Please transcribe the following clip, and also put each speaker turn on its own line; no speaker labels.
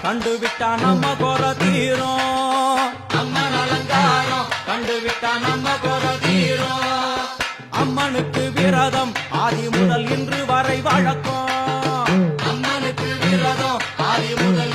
கண்டுவிட்டா நம்ம குற தீரும். அம்மன் அலங்காரம் கண்டுவிட்டா நம்ம குற தீரும். அம்மனுக்கு விரதம் ஆதி முதல் இன்று வரை வழக்கம். அம்மனுக்கு விரதம் ஆதி முதல்